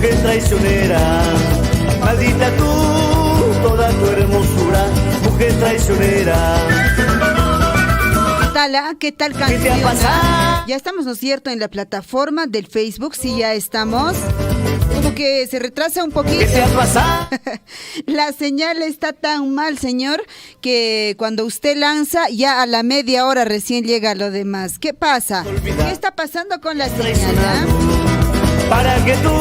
mujer traicionera. Maldita tú, toda tu hermosura, mujer traicionera. ¿Qué tal canción? ¿Qué te ha pasado? Ya estamos, ¿no es cierto?, en la plataforma del Facebook, sí, ya estamos. Como que se retrasa un poquito. ¿Qué te ha pasado? La señal está tan mal, señor, que cuando usted lanza, ya a la media hora recién llega lo demás. ¿Qué pasa? ¿Qué está pasando con la señal? Para que tú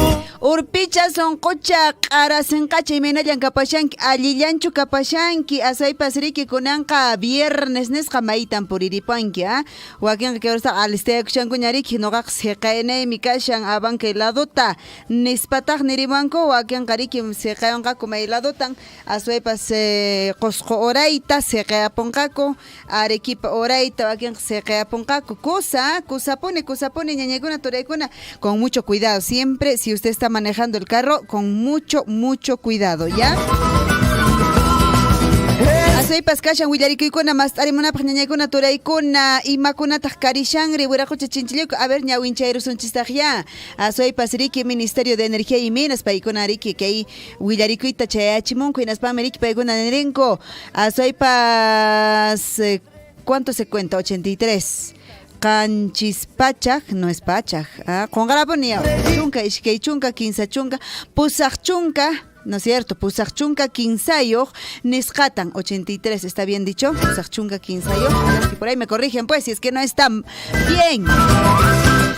Urpicha son cocha arasen cacha y menayan capachanki alillanchu capachanki asay pasriki kunanka viernes nes kamaitan puriripanki wakin que ahora al este kuñariki no gaq seqaene mi kashan abanke ladota nispataq nirimanko wakin qariki seqayanqa kumay ladotan asay pas qosqo oraita seqayapunqaku arequipa oraita wakin seqayapunqaku kusapone ñañaykuna turaykuna con mucho cuidado. Siempre, si usted está manejando el carro, con mucho cuidado, ¿ya? Así pascashan willarikuykuna más tarimunapaq ñañaykuna turaykuna imakunataq karishangri wiraqucha chinchillayku a ver ñawinchayrusunchistaq ya así pasriki Ministerio de Energía y Minas paykuna riki kay willarikuyta chayachimunku hinaspami riki paykuna nirinko así pas ¿cuánto se cuenta? 83 Canchis pachak, no es pachak, Congaraponiao, chunka, ishkei chunka, quinza chunka, pusaq chunka, ¿no es cierto? Pusaq chunka, quinzayo, nisqatan, 83, ¿está bien dicho? Pusaq chunka, quinzayo, por ahí me corrigen pues, si es que no está bien.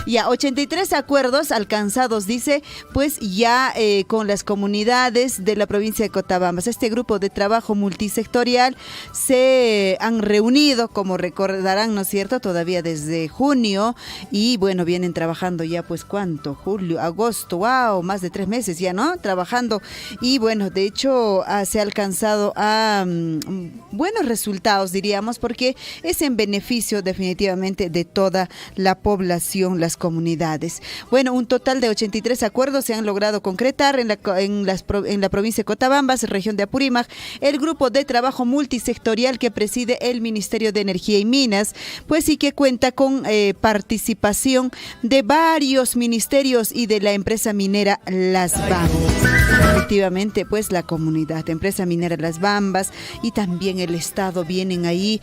Ya, 83 acuerdos alcanzados, dice, pues ya con las comunidades de la provincia de Cotabambas. Este grupo de trabajo multisectorial se han reunido, como recordarán, ¿no es cierto?, todavía desde junio y bueno, vienen trabajando ya pues ¿cuánto? Julio, agosto, wow, más de 3 meses ya, ¿no? Trabajando y bueno, de hecho se ha alcanzado a buenos resultados, diríamos, porque es en beneficio definitivamente de toda la población, las comunidades. Bueno, un total de 83 acuerdos se han logrado concretar en la provincia de Cotabambas, región de Apurímac. El grupo de trabajo multisectorial que preside el Ministerio de Energía y Minas, pues sí que cuenta con participación de varios ministerios y de la empresa minera Las Bambas. Efectivamente, pues la comunidad, empresa minera Las Bambas y también el Estado vienen ahí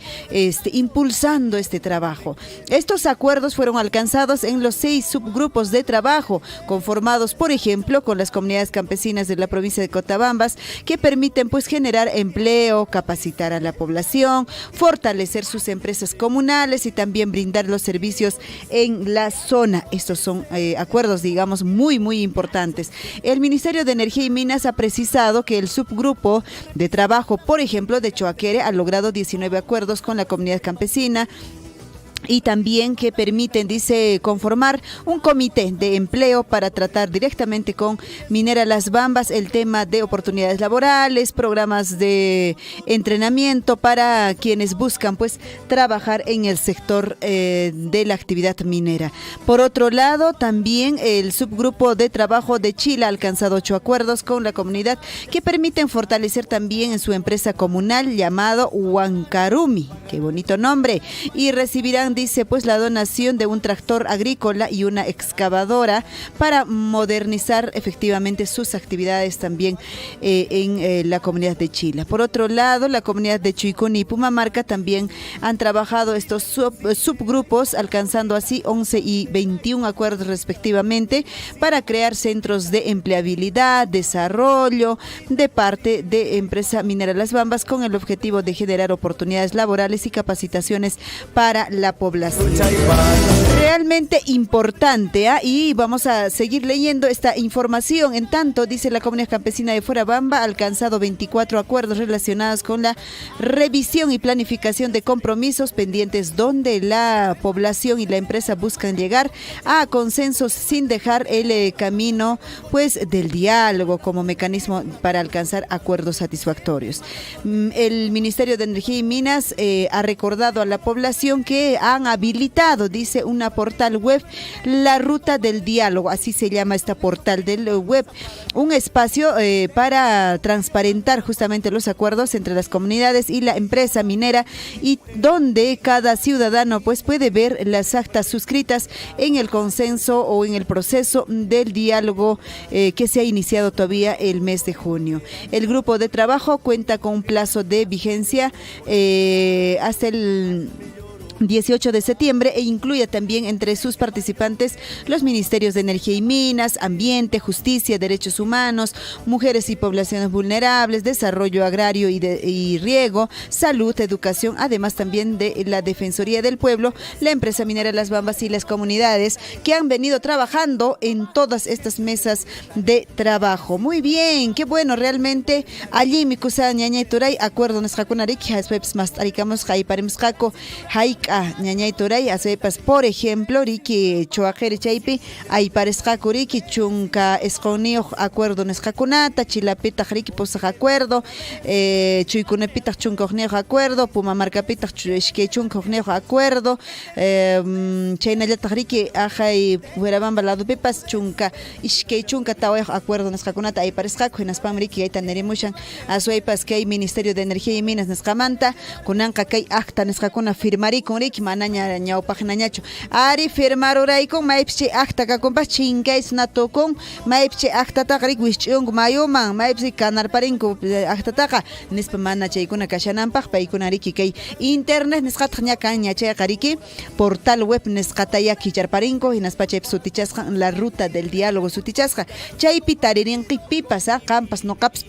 impulsando este trabajo. Estos acuerdos fueron alcanzados en los 6 subgrupos de trabajo, conformados, por ejemplo, con las comunidades campesinas de la provincia de Cotabambas, que permiten pues generar empleo, capacitar a la población, fortalecer sus empresas comunales y también brindar los servicios en la zona. Estos son acuerdos, digamos, muy importantes. El Ministerio de Energía y Minas ha precisado que el subgrupo de trabajo, por ejemplo, de Choaquere, ha logrado 19 acuerdos con la comunidad campesina, y también que permiten, dice, conformar un comité de empleo para tratar directamente con Minera Las Bambas el tema de oportunidades laborales, programas de entrenamiento para quienes buscan pues trabajar en el sector de la actividad minera. Por otro lado, también el subgrupo de trabajo de Chile ha alcanzado 8 acuerdos con la comunidad que permiten fortalecer también en su empresa comunal llamado Huancarumi, qué bonito nombre, y recibirán, dice, pues la donación de un tractor agrícola y una excavadora para modernizar efectivamente sus actividades también en la comunidad de Chila. Por otro lado, la comunidad de Chuicuni y Pumamarca también han trabajado estos subgrupos, alcanzando así 11 y 21 acuerdos respectivamente para crear centros de empleabilidad, desarrollo de parte de empresa minera Las Bambas con el objetivo de generar oportunidades laborales y capacitaciones para la población. Realmente importante, y vamos a seguir leyendo esta información. En tanto, dice, la comunidad campesina de Fuerabamba ha alcanzado 24 acuerdos relacionados con la revisión y planificación de compromisos pendientes donde la población y la empresa buscan llegar a consensos sin dejar el camino pues del diálogo como mecanismo para alcanzar acuerdos satisfactorios. El Ministerio de Energía y Minas ha recordado a la población que ha han habilitado, dice, una portal web, La Ruta del Diálogo, así se llama esta portal del web, un espacio para transparentar justamente los acuerdos entre las comunidades y la empresa minera, y donde cada ciudadano pues puede ver las actas suscritas en el consenso o en el proceso del diálogo que se ha iniciado todavía el mes de junio. El grupo de trabajo cuenta con un plazo de vigencia hasta el 18 de septiembre e incluye también entre sus participantes los ministerios de Energía y Minas, Ambiente, Justicia, Derechos Humanos, Mujeres y Poblaciones Vulnerables, Desarrollo Agrario y Riego, Salud, Educación, además también de la Defensoría del Pueblo, la empresa minera Las Bambas y las comunidades que han venido trabajando en todas estas mesas de trabajo. Muy bien, qué bueno, realmente allí mi kusa ñañay turay acuerdo nos jakunariki haspeps más taricamos jai paremos jaco haika ñañay turay hacepas, por ejemplo riki choajeri chaypi ay paresqa kuriki chunka esqonio acuerdo nos jakunata chilapita riki posaj acuerdo chuykunepita chunkogneo acuerdo pumamarcapita ishke chunkogneo acuerdo chaynallata riki ajay Fuerabamba lado pepas chunka ishke chunka taway acuerdo nos jakunata ay paresqa kuinaspam riki ayta nerimushan asuaypas que hay Ministerio de Energía y Minas nesqamanta kunanqa kay acta nesqakuna firmarikun riki manaña ñawpaqnañachu ari firmarurayku maypis acta kakunpas chinkays natukun maypis actataqa riki wisch'unku mayuman maypis kanarparinku actataqa nispa mana chaykuna kashananpaq paykuna riki kay internet nisqataq ñakan ñachayqa riki portal web nisqataya kicharparinku hinaspa chaypi sutichasqa La Ruta del Diálogo sutichasqa chaypi taririnqi pipas qampas noqapas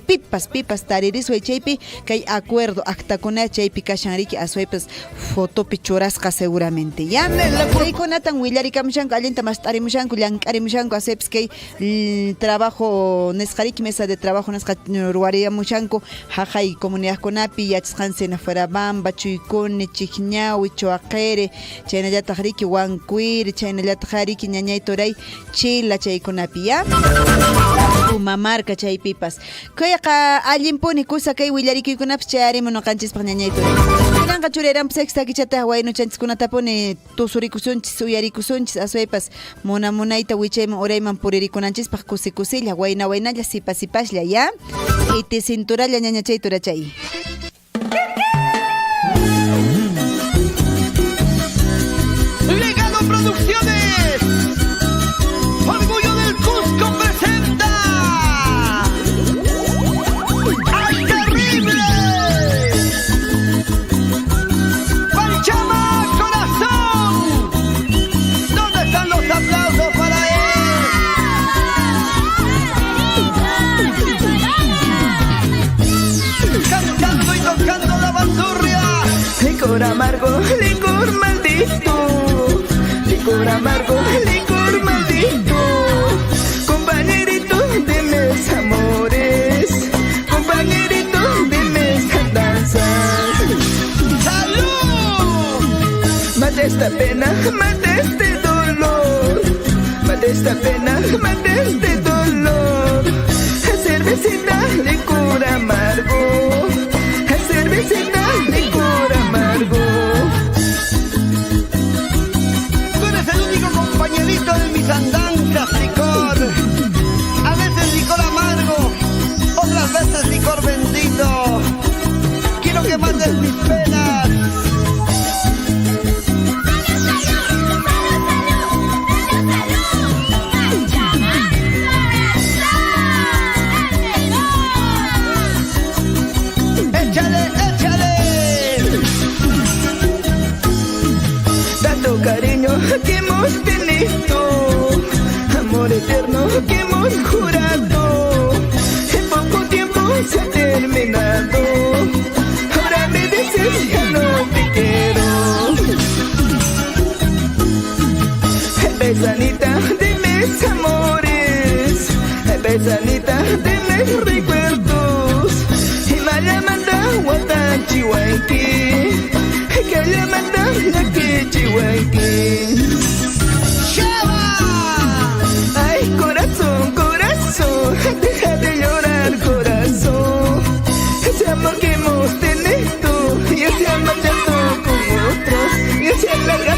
pipas taririsway chaypi kay acuerdo actakuna chaypi kashan riki aswaypas fotopi churasqa seguramente ya chaykunatan willarikamushanku allinta mas tarimushanku llank'arimushanku aswaypas kay trabajo nisqa riki mesa de trabajo nisqa ruwariyamushanku haqay comunidadkunapi yachasqansina Fuerabamba, Chuykuni, Chiqñawi, Choaqere, chaynallataq riki Wankuiri, chaynallataq riki ñañay turay Chila chaykunapi ya Pumamarca chaypipas kayqa allinpuni kusa kay willarikuykunapas chayarimun noqanchispaq ñañay turay kunanqa churayranpas sexta kichataq waynuchanchiskunatapuni tusurikusunchis uyarikusunchis aswaypas munayta wichayman urayman puririkunanchispak kusikusilla waynalla sipasipashlla ya iti cinturalla ñaña chay turachay. Legado Producciones, Orgullo del Cusco presenta ¡Ay, terrible! ¡Panchama Corazón! ¿Dónde están los aplausos para él? Cantando y tocando la bandurria. Licor amargo, licor maldito. Licor amargo, licor maldito. Compañerito de mis amores, compañerito de mis andanzas. ¡Salud! Mate esta pena, mate este dolor. Mate esta pena, mate este dolor. Cervecita, licor amargo. Cervecita, licor amargo. Tú eres el único compañerito de mis andanzas, licor. A veces licor amargo, otras veces licor bendito. Quiero que mates mis penas. Échale, échale. Tanto cariño que hemos tenido, amor eterno que hemos jurado, en poco tiempo se ha terminado. Ahora me dices ya no te quiero. Besanita de mis amores, besanita de mis recuerdos. Himalamanda watachiwanki, kalamanda lakichiwanki. ¡Chava! Ay, corazón, corazón, deja de llorar, corazón. Ese amor que hemos tenido y ese amor ya con otros y ese alarga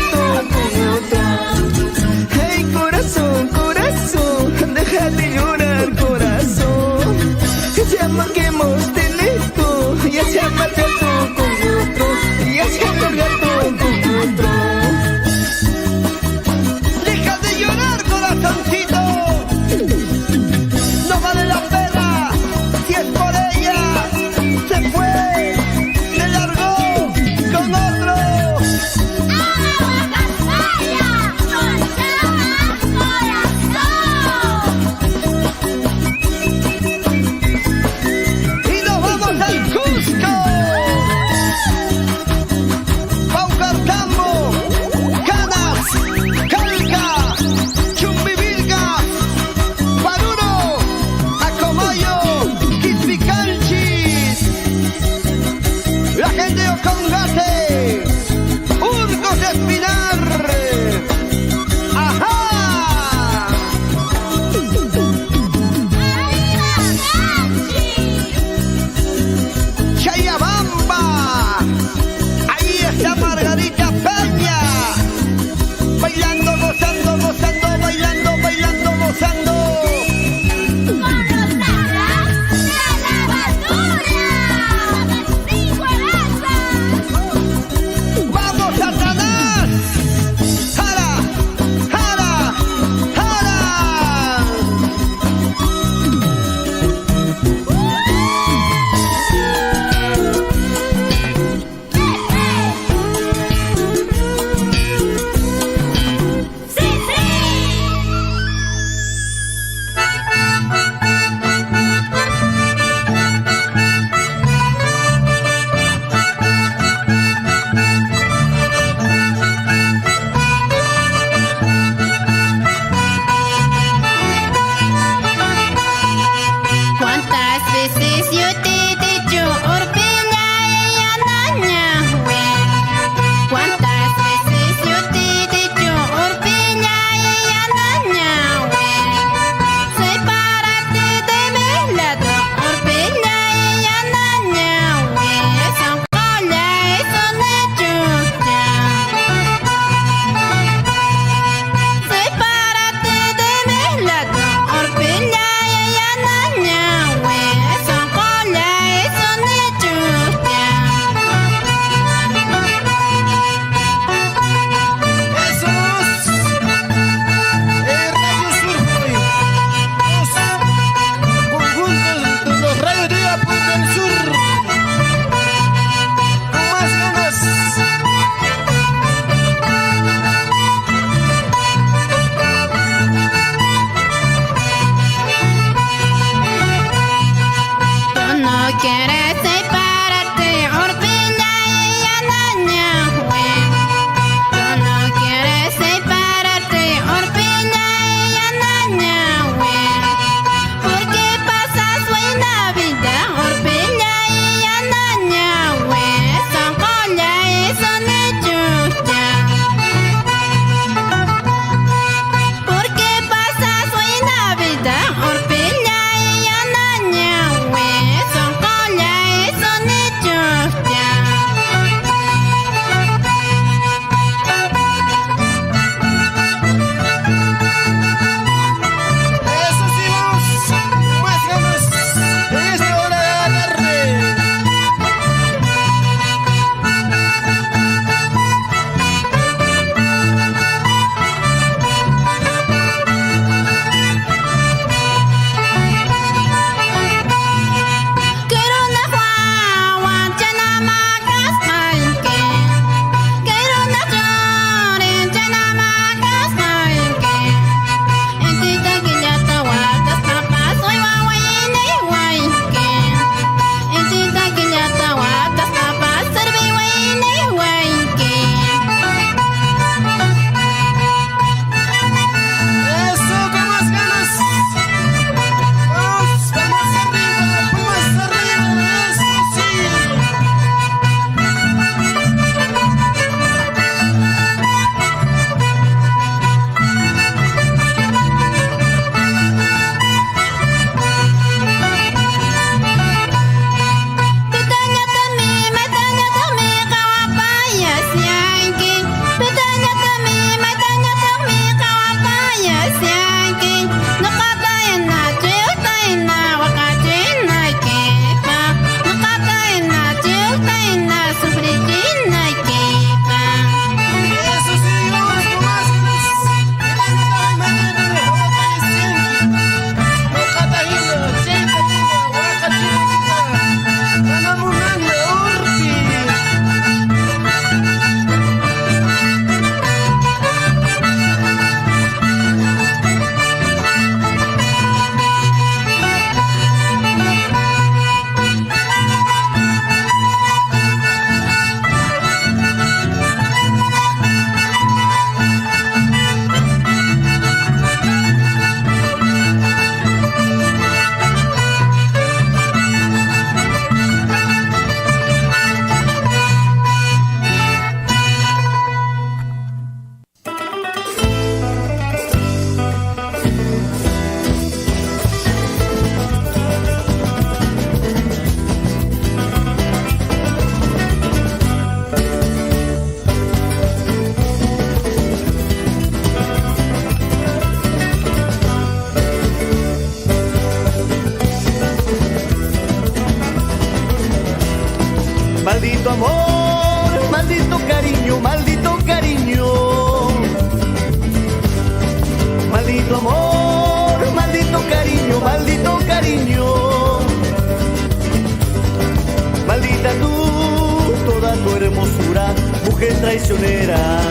traicionera.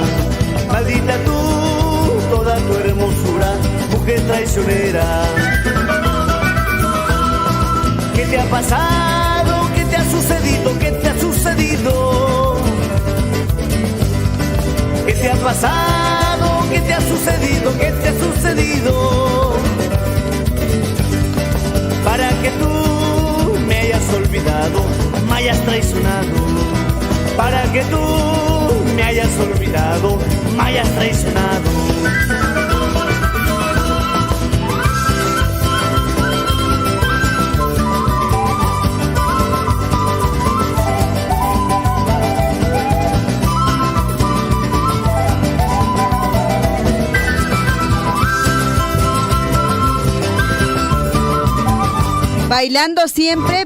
Maldita tú, toda tu hermosura, mujer traicionera. ¿Qué te ha pasado? ¿Qué te ha sucedido? ¿Qué te ha sucedido? ¿Qué te ha pasado? ¿Qué te ha sucedido? ¿Qué te ha sucedido? Para que tú me hayas olvidado, me hayas traicionado. Para que tú me hayas olvidado, me hayas traicionado.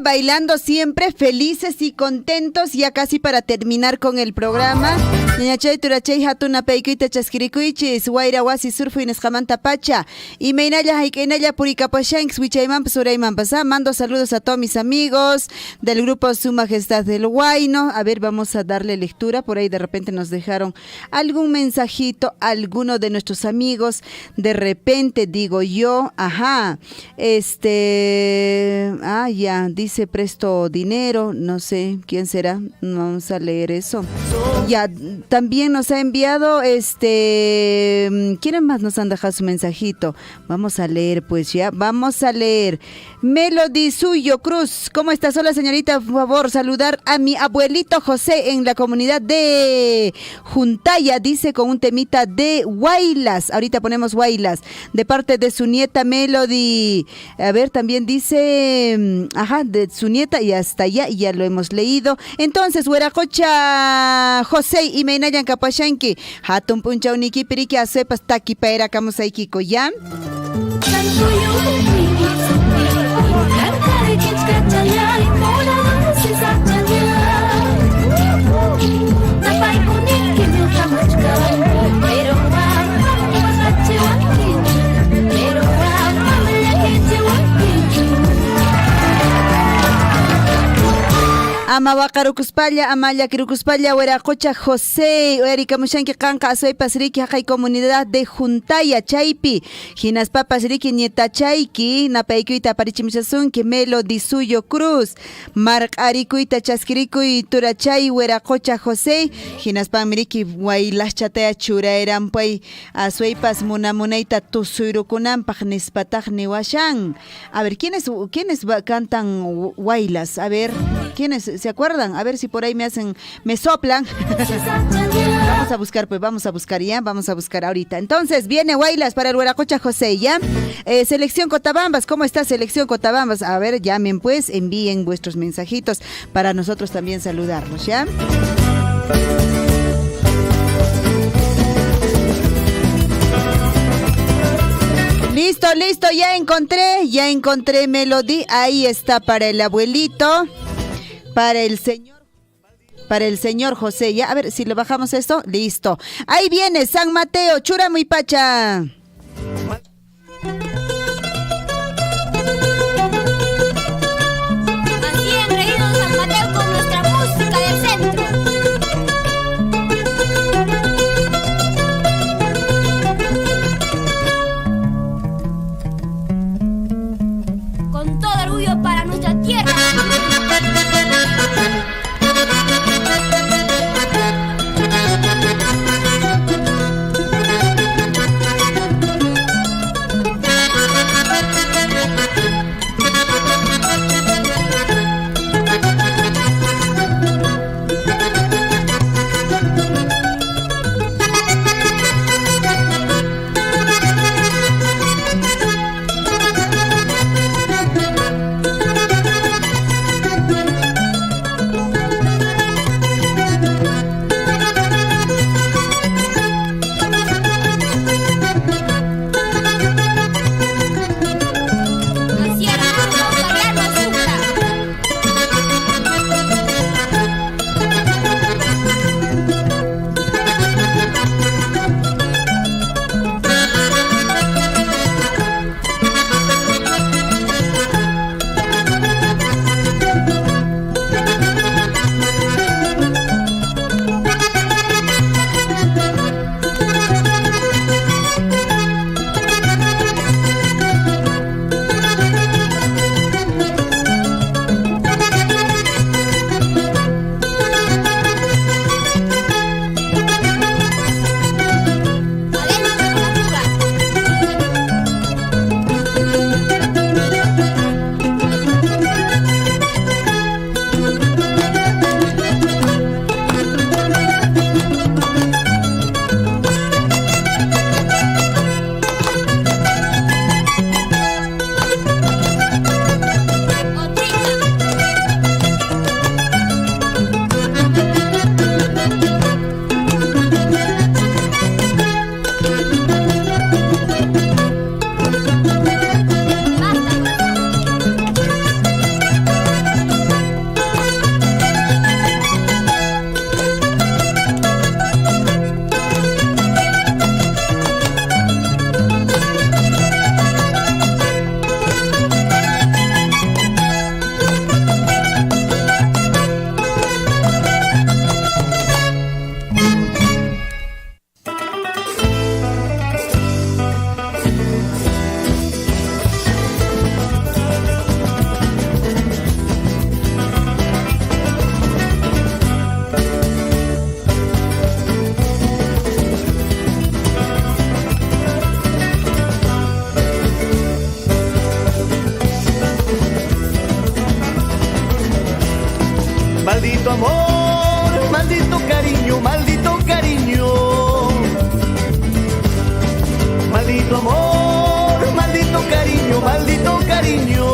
Bailando siempre, felices y contentos, ya casi para terminar con el programa. Ñañachay turachay hatuna peykuyta chaskirikuychis, wayra wasi surfu inesqamanta pacha. Y meinalla hayk'inalla purikapashanks, wichaymanpas uraymanpas. Mando saludos a todos mis amigos del grupo Su Majestad del Huayno. A ver, vamos a darle lectura. Por ahí de repente nos dejaron algún mensajito, alguno de nuestros amigos. De repente digo yo, ya, dice presto dinero, no sé quién será, vamos a leer eso. Ya, también nos ha enviado, ¿quiénes más nos han dejado su mensajito? Vamos a leer, pues ya, vamos a leer. Melody Suyo Cruz, ¿cómo estás? Hola señorita, por favor, saludar a mi abuelito José en la comunidad de Juntaya, dice con un temita de Huaylas, ahorita ponemos Huaylas, de parte de su nieta Melody. A ver, también dice, de su nieta y hasta allá, ya lo hemos leído. Entonces, Hueracocha José y Meinayan Kapashanki, Hatun Punchauniki Piriki Asepas Taki Paera Kamusaikiko, ¿ya? Ama Wakarukuspalla, Amaya Kirukuspalla, Hueracocha José, Erika Mushanki Kanka, Asoy Pasriki, Jai Comunidad de Juntaya, Chaipi, Ginas Papas Riki, Nieta Chaiki, Napaikuita Parichimisasun, que Melody Suyo Cruz, Mark Arikuita Chaskirikui, Turachay, Hueracocha José, Ginas Pamiriki, Huaylas Chatea Chura, eran Pay, Asoipas Munamunaita, Tusurukunam, Pagnispatag Niwashan. A ver, ¿quiénes cantan Huaylas? A ver, ¿quiénes? ¿Se acuerdan? A ver si por ahí me soplan. Vamos a buscar, pues vamos a buscar ahorita. Entonces, viene Huaylas para el Hueracocha José, ¿ya? Selección Cotabambas, ¿cómo está Selección Cotabambas? A ver, llamen pues, envíen vuestros mensajitos para nosotros también saludarlos, ¿ya? Listo, ya encontré Melody, ahí está para el abuelito. Para el señor José, ya, a ver si le bajamos esto, listo. Ahí viene San Mateo, Chura muy pacha. Así engreído San Mateo con nuestra música del centro. Con todo orgullo para nuestra tierra. maldito amor, maldito cariño, maldito cariño.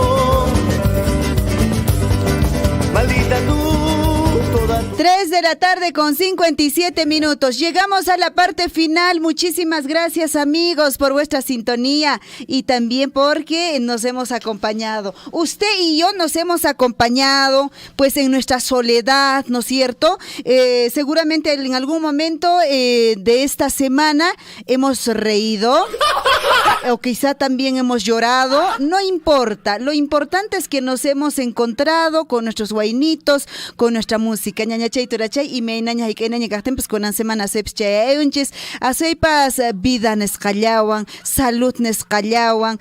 Maldita tú, toda tu... 3 de la tarde con 57 minutos. Llegamos a la parte final. Muchísimas gracias, amigos, por vuestra sintonía y también porque nos hemos acompañado. Usted y yo nos hemos acompañado pues en nuestra soledad, ¿no es cierto? Seguramente en algún momento de esta semana hemos reído o quizá también hemos llorado. No importa. Lo importante es que nos hemos encontrado con nuestros guainitos, con nuestra música. Ñañachay, turachay, y meinaña, y keinaña, pues con semana sepchay, unchis, aseipas vida nescallawan, salud nescallawan,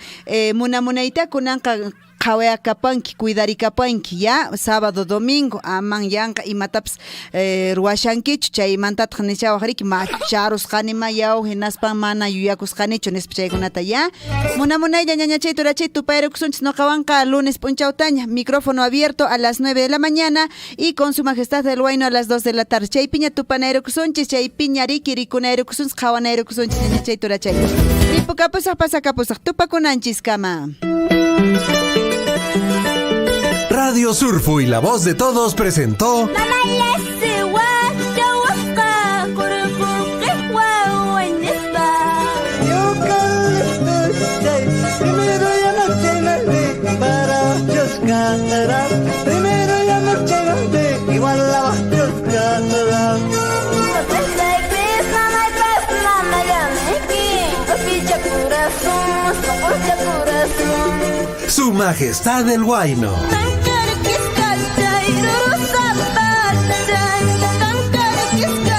munamunaita kunanka Kawea kapanki, cuidari kapanki, ya, sábado, domingo, aman yanka y mataps ruashanki, chay mantat hanechawahrik, macharos hanima yao, henaspan mana yuyakus hanecho, nespechaygunata ya. Munamunaya, ñañachay, turachay, tupairuxunch, no kawanka, lunes punchautaña, micrófono abierto a las 9 de la mañana y con su majestad del Huayno a las 2 de la tarde. Chay piña tupanairuxunch, chay piña riki, rikunairuxunch, kawanairuxunch, ñañachay, turachay. Tipo kapusaj, pasa kapusaj, tupakunanchis kama. Radio Surfu y La Voz de Todos presentó Primero ya no llegaste, igual la vas a Su Majestad el Huayno.